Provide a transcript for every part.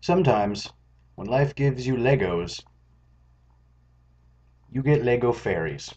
Sometimes, when life gives you Legos, you get Lego fairies.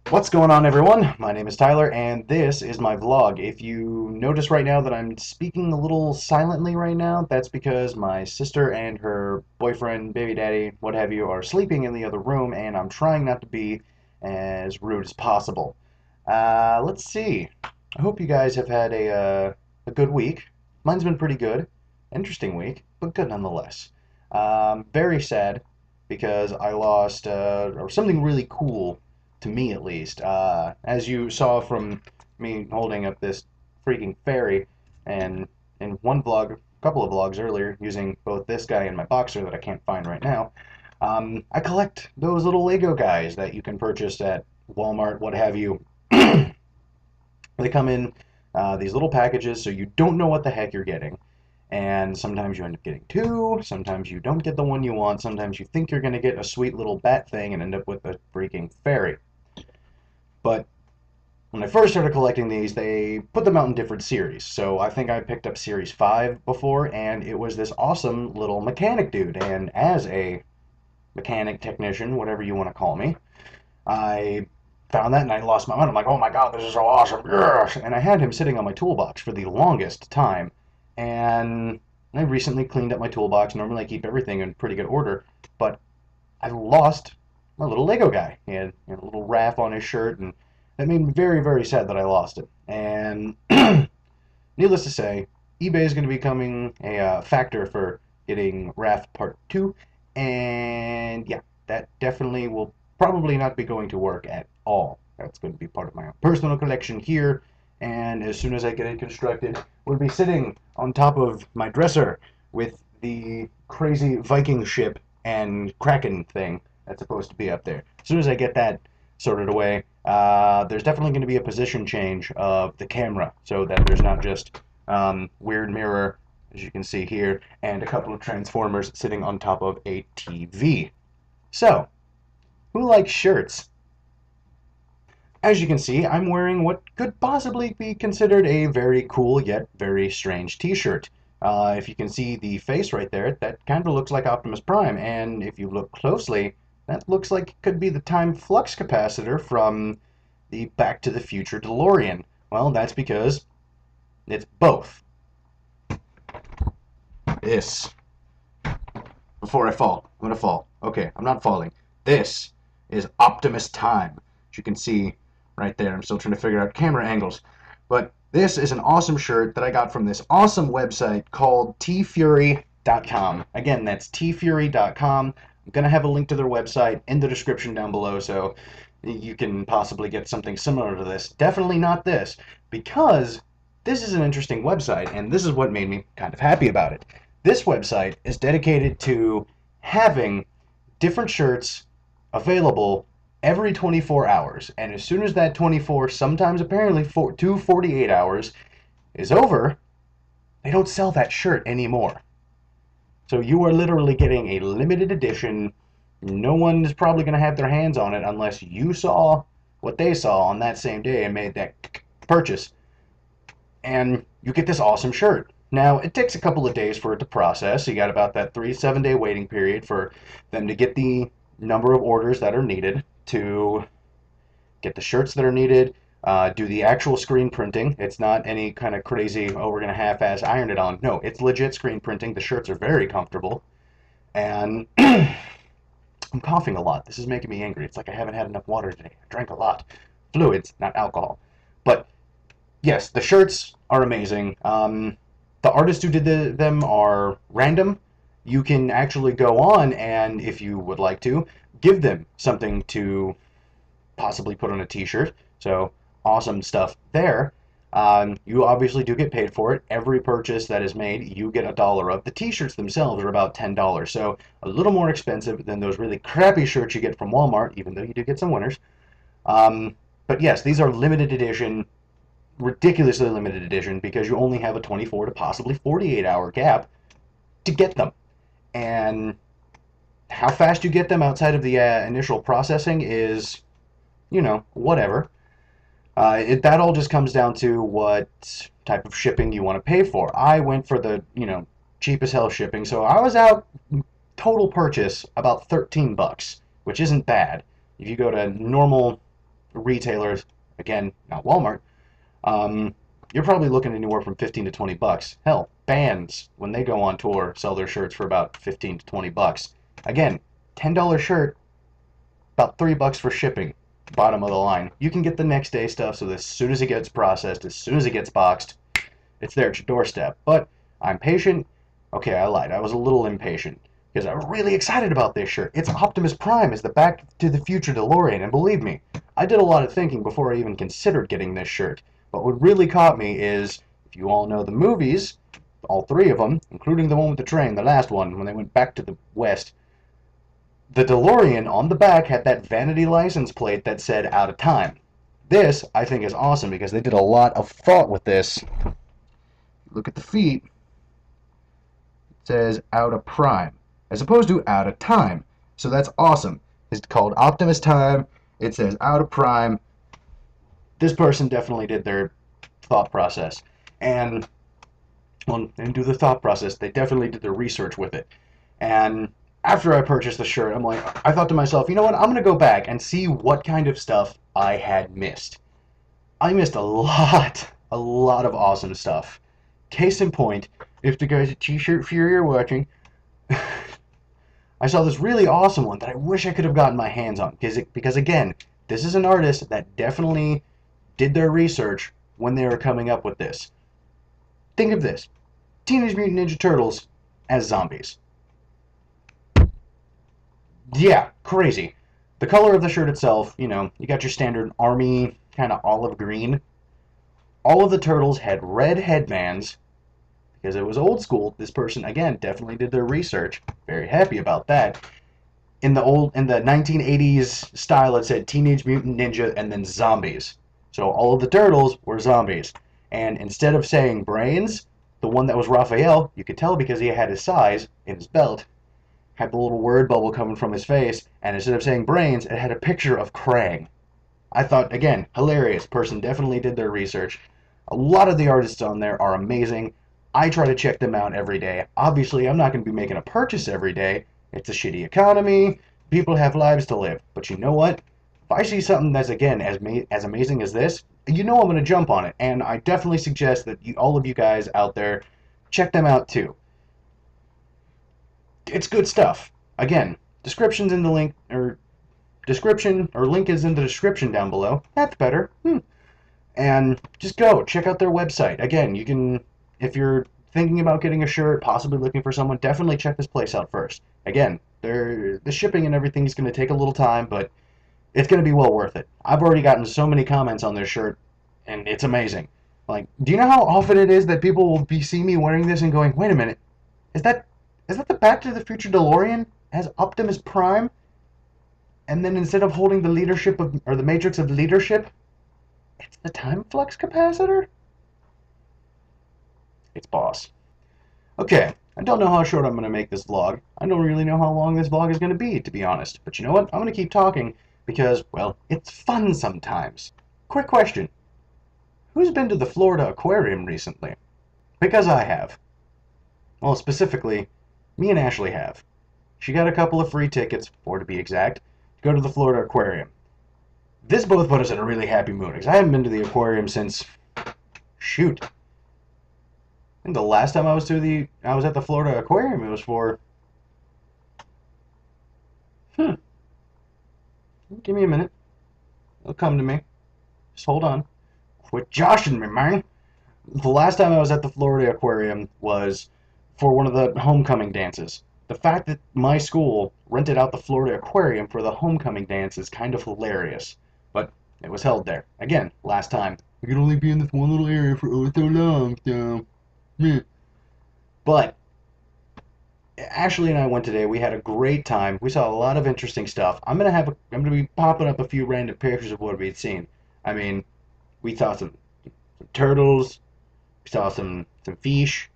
What's going on, everyone? My name is Tyler, and this is my vlog. If you notice right now that I'm speaking a little silently right now, that's because my sister and her boyfriend, baby daddy, what have you, are sleeping in the other room, and I'm trying not to be as rude as possible. Let's see. I hope you guys have had a good week. Mine's been pretty good. Interesting week, but good nonetheless. Very sad because I lost or something really cool to me at least. As you saw from me holding up this freaking fairy, and in one vlog, a couple of vlogs earlier, using both this guy and my boxer that I can't find right now, I collect those little Lego guys that you can purchase at Walmart, what have you. They come in these little packages, so you don't know what the heck you're getting. And sometimes you end up getting two, sometimes you don't get the one you want, sometimes you think you're going to get a sweet little bat thing and end up with a freaking fairy. But when I first started collecting these, they put them out in different series. So I think I picked up Series 5 before, and it was this awesome little mechanic dude. And as a mechanic, technician, whatever you want to call me, I found that and I lost my mind. I'm like, oh my god, this is so awesome. Yes! And I had him sitting on my toolbox for the longest time. And I recently cleaned up my toolbox. Normally I keep everything in pretty good order, but I lost my little Lego guy. He had a little Raph on his shirt, and that made me very, very sad that I lost it. And needless to say, eBay is going to be becoming a factor for getting Raph Part 2, and yeah, that definitely will probably not be going to work at all. That's going to be part of my own personal collection here, and as soon as I get it constructed, we'll be sitting on top of my dresser with the crazy Viking ship and Kraken thing that's supposed to be up there. As soon as I get that sorted away, there's definitely going to be a position change of the camera so that there's not just weird mirror, as you can see here, and a couple of transformers sitting on top of a TV. So, who likes shirts? As you can see, I'm wearing what could possibly be considered a very cool yet very strange t-shirt. If you can see the face right there, that kind of looks like Optimus Prime, and if you look closely, that looks like it could be the time flux capacitor from the Back to the Future DeLorean. Well, that's because it's both. This. Before I fall. I'm gonna fall. Okay, I'm not falling. This is Optimus Time. As you can see right there, I'm still trying to figure out camera angles. But this is an awesome shirt that I got from this awesome website called tfury.com. Again, that's tfury.com. I'm going to have a link to their website in the description down below, so you can possibly get something similar to this. Definitely not this, because this is an interesting website, and this is what made me kind of happy about it. This website is dedicated to having different shirts available every 24 hours, and as soon as that 24, sometimes apparently 48 hours is over, they don't sell that shirt anymore. So you are literally getting a limited edition. No one is probably going to have their hands on it unless you saw what they saw on that same day and made that purchase. And you get this awesome shirt. Now, it takes a couple of days for it to process. You got about that 7-day waiting period for them to get the number of orders that are needed, to get the shirts that are needed, do the actual screen printing. It's not any kind of crazy, oh, we're going to half-ass iron it on. No, it's legit screen printing. The shirts are very comfortable. And I'm coughing a lot. This is making me angry. It's like I haven't had enough water today. I drank a lot. Fluids, not alcohol. But yes, the shirts are amazing. The artists who did them are random. You can actually go on and, if you would like to, give them something to possibly put on a t-shirt. So awesome stuff there. You obviously do get paid for it. Every purchase that is made, you get $1 of. The t-shirts themselves are about $10, so a little more expensive than those really crappy shirts you get from Walmart, even though you do get some winners. But yes, these are limited edition, ridiculously limited edition, because you only have a 24 to possibly 48-hour gap to get them. And how fast you get them outside of the initial processing is, you know, whatever. That all just comes down to what type of shipping you want to pay for. I went for the, cheap as hell shipping, so I was out total purchase about 13 bucks, which isn't bad. If you go to normal retailers, again, not Walmart, um, you're probably looking anywhere from 15 to 20 bucks. Hell, bands, when they go on tour, sell their shirts for about 15 to 20 bucks. Again, $10 shirt, about 3 bucks for shipping, bottom of the line. You can get the next day stuff, so as soon as it gets processed, as soon as it gets boxed, it's there at your doorstep. But I'm patient. Okay, I lied. I was a little impatient because I'm really excited about this shirt. It's Optimus Prime as the Back to the Future DeLorean, and believe me, I did a lot of thinking before I even considered getting this shirt. But what really caught me is, if you all know the movies, all three of them, including the one with the train, the last one, when they went back to the West, the DeLorean on the back had that vanity license plate that said out of time. This, I think, is awesome because they did a lot of thought with this. Look at the feet. It says out of prime, as opposed to out of time. So that's awesome. It's called Optimus Time. It says out of prime. This person definitely did their thought process. And, well, and do the thought process. They definitely did their research with it. And after I purchased the shirt, I thought to myself, you know what? I'm going to go back and see what kind of stuff I had missed. I missed a lot of awesome stuff. Case in point, if the guys at T-shirt Fury are watching, I saw this really awesome one that I wish I could have gotten my hands on. Because again, this is an artist that definitely did their research when they were coming up with this. Think of this. Teenage Mutant Ninja Turtles as zombies. Yeah, crazy. The color of the shirt itself, you got your standard army kind of olive green. All of the turtles had red headbands because it was old school. This person, again, definitely did their research. Very happy about that. In the 1980s style, it said Teenage Mutant Ninja and then zombies. So all of the turtles were zombies. And instead of saying brains, the one that was Raphael, you could tell because he had his size in his belt, had the little word bubble coming from his face, and instead of saying brains, it had a picture of Krang. I thought, again, hilarious. Person definitely did their research. A lot of the artists on there are amazing. I try to check them out every day. Obviously, I'm not going to be making a purchase every day. It's a shitty economy. People have lives to live. But you know what? If I see something that's, again, as amazing as this, I'm going to jump on it. And I definitely suggest that all of you guys out there check them out too. It's good stuff. Again, description's in the link, or description, or link is in the description down below. That's better. And just go check out their website. Again, you can, if you're thinking about getting a shirt, possibly looking for someone, definitely check this place out first. Again, the shipping and everything is going to take a little time, but it's going to be well worth it. I've already gotten so many comments on this shirt, and it's amazing. Like, do you know how often it is that people will see me wearing this and going, wait a minute, is that the Back to the Future DeLorean as Optimus Prime? And then instead of holding the leadership of, or the matrix of leadership, it's the time flux capacitor? It's boss. Okay, I don't know how short I'm going to make this vlog. I don't really know how long this vlog is going to be, to be honest. But you know what? I'm going to keep talking because, well, it's fun sometimes. Quick question. Who's been to the Florida Aquarium recently? Because I have. Well, specifically, me and Ashley have. She got a couple of free tickets, 4 to be exact, to go to the Florida Aquarium. This both put us in a really happy mood, because I haven't been to the aquarium since, shoot. I think the last time I was at the Florida Aquarium, it was for, give me a minute. It'll come to me. Just hold on. Quit joshing me, man. The last time I was at the Florida Aquarium was for one of the homecoming dances. The fact that my school rented out the Florida Aquarium for the homecoming dance is kind of hilarious. But it was held there. Again, last time. We could only be in this one little area for so long, so... Yeah. But Ashley and I went today. We had a great time. We saw a lot of interesting stuff. I'm gonna be popping up a few random pictures of what we'd seen. I mean, we saw some turtles. We saw some fish.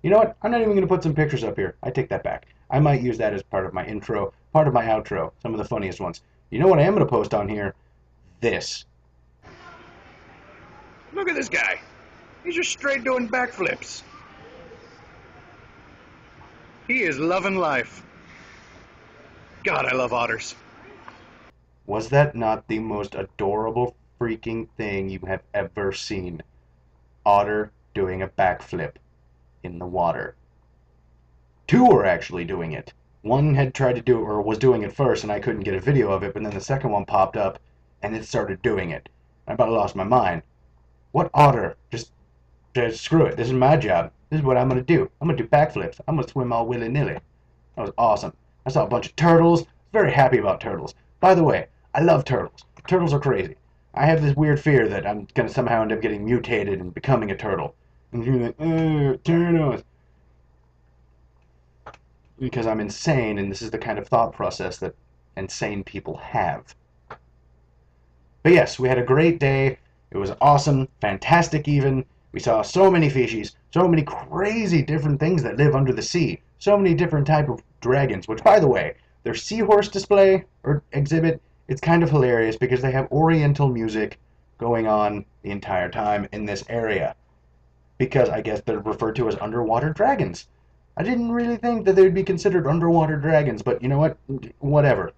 You know what? I'm not even gonna put some pictures up here. I take that back. I might use that as part of my intro, part of my outro. Some of the funniest ones. You know what I am gonna post on here? This. Look at this guy. He's just straight doing backflips. He is loving life. God, I love otters. Was that not the most adorable freaking thing you have ever seen? Otter doing a backflip in the water. Two were actually doing it. One had tried to do it, or was doing it first, and I couldn't get a video of it, but then the second one popped up, and it started doing it. I about lost my mind. What otter? Just screw it. This is my job. This is what I'm gonna do. I'm gonna do backflips. I'm gonna swim all willy-nilly. That was awesome. I saw a bunch of turtles. Very happy about turtles. By the way, I love turtles. Turtles are crazy. I have this weird fear that I'm gonna somehow end up getting mutated and becoming a turtle. And you're like, turtles. Because I'm insane, and this is the kind of thought process that insane people have. But yes, we had a great day. It was awesome, fantastic even. We saw so many fishies, so many crazy different things that live under the sea, so many different type of dragons, which by the way, their seahorse display or exhibit, it's kind of hilarious because they have oriental music going on the entire time in this area. Because I guess they're referred to as underwater dragons. I didn't really think that they would be considered underwater dragons, but you know what? Whatever.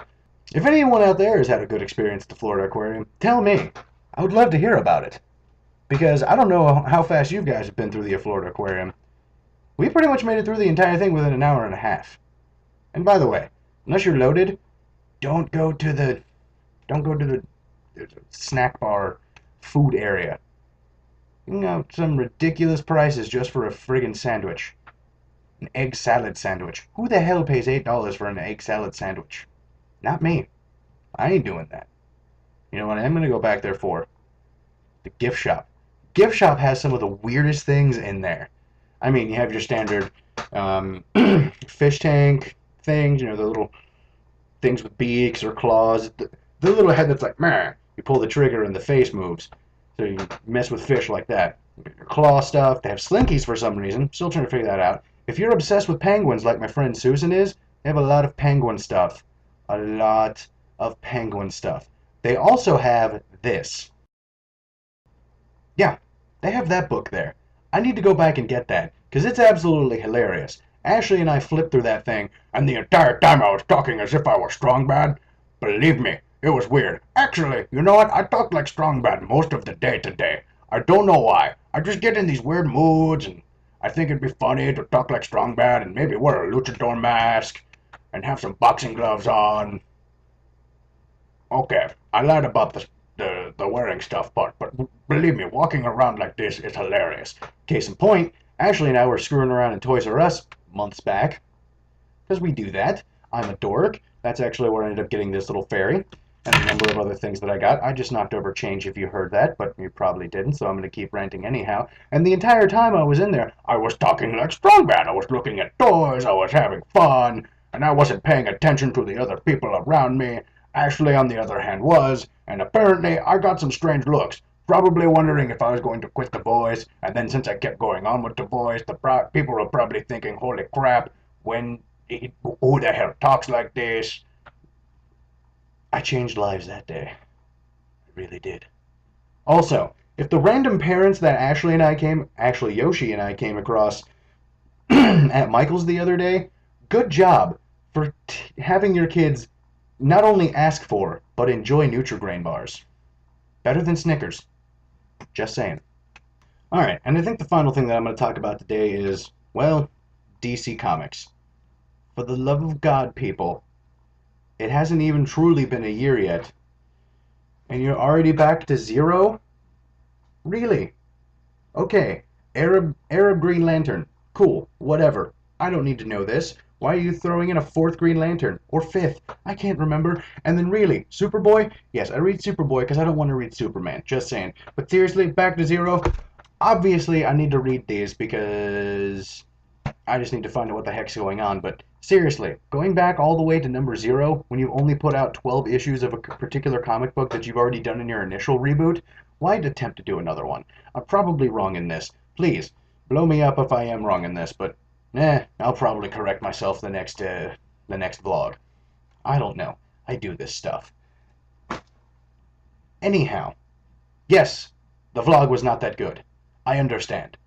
If anyone out there has had a good experience at the Florida Aquarium, tell me. I would love to hear about it. Because I don't know how fast you guys have been through the Florida Aquarium. We pretty much made it through the entire thing within an hour and a half. And by the way, unless you're loaded, don't go to the snack bar food area. You know, some ridiculous prices just for a friggin' sandwich. An egg salad sandwich. Who the hell pays $8 for an egg salad sandwich? Not me. I ain't doing that. You know what I'm gonna go back there for? The gift shop. Gift shop has some of the weirdest things in there. I mean, you have your standard fish tank things, you know, the little things with beaks or claws. The little head that's like, meh. You pull the trigger and the face moves. So you mess with fish like that. Your claw stuff. They have slinkies for some reason. Still trying to figure that out. If you're obsessed with penguins like my friend Susan is, they have a lot of penguin stuff. A lot of penguin stuff. They also have this. Yeah, they have that book there. I need to go back and get that, because it's absolutely hilarious. Ashley and I flipped through that thing, and the entire time I was talking as if I were strong bad. Believe me, it was weird. Actually, you know what? I talked like strong bad most of the day today. I don't know why. I just get in these weird moods, and I think it'd be funny to talk like strong bad and maybe wear a luchador mask and have some boxing gloves on. Okay, I lied about the wearing stuff part, but believe me, walking around like this is hilarious. Case in point, Ashley and I were screwing around in Toys R Us months back, because we do that. I'm a dork. That's actually where I ended up getting this little fairy and a number of other things that I got. I just knocked over change if you heard that, but you probably didn't, so I'm going to keep ranting anyhow. And the entire time I was in there, I was talking like Strongman. I was looking at toys, I was having fun, and I wasn't paying attention to the other people around me. Ashley, on the other hand, was, and apparently I got some strange looks. Probably wondering if I was going to quit the voice, and then since I kept going on with the voice, people were probably thinking, holy crap, who the hell talks like this? I changed lives that day. I really did. Also, if the random parents that Ashley, Yoshi and I came across at Michael's the other day, good job for having your kids not only ask for, but enjoy Nutri-Grain bars. Better than Snickers. Just saying. Alright, and I think the final thing that I'm going to talk about today is, well, DC Comics. For the love of God, people, it hasn't even truly been a year yet, and you're already back to zero? Really? Okay, Arab Green Lantern. Cool, whatever. I don't need to know this. Why are you throwing in a fourth Green Lantern? Or fifth? I can't remember. And then really, Superboy? Yes, I read Superboy because I don't want to read Superman. Just saying. But seriously, back to zero? Obviously, I need to read these because I just need to find out what the heck's going on. But seriously, going back all the way to number zero when you only put out 12 issues of a particular comic book that you've already done in your initial reboot, why attempt to do another one? I'm probably wrong in this. Please, blow me up if I am wrong in this, but I'll probably correct myself the next vlog. I don't know. I do this stuff. Anyhow, yes, The vlog was not that good. I understand.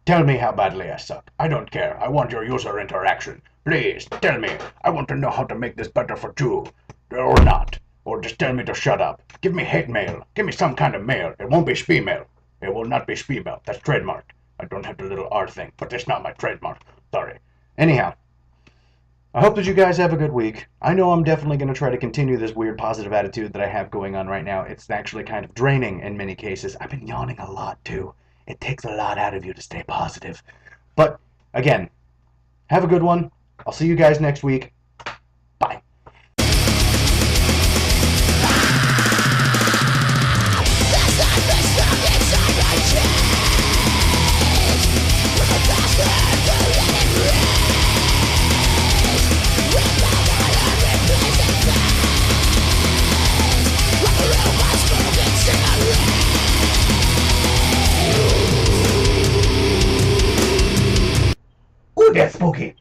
Tell me how badly I suck. I don't care. I want your user interaction. Please, tell me. I want to know how to make this better for you. Or not. Or just tell me to shut up. Give me hate mail. Give me some kind of mail. It won't be spee mail. It will not be spee mail. That's trademark. I don't have the little R thing, but it's not my trademark. Sorry. Anyhow, I hope that you guys have a good week. I know I'm definitely going to try to continue this weird positive attitude that I have going on right now. It's actually kind of draining in many cases. I've been yawning a lot too. It takes a lot out of you to stay positive. But again, have a good one. I'll see you guys next week. Bye. Ooh, that's spooky.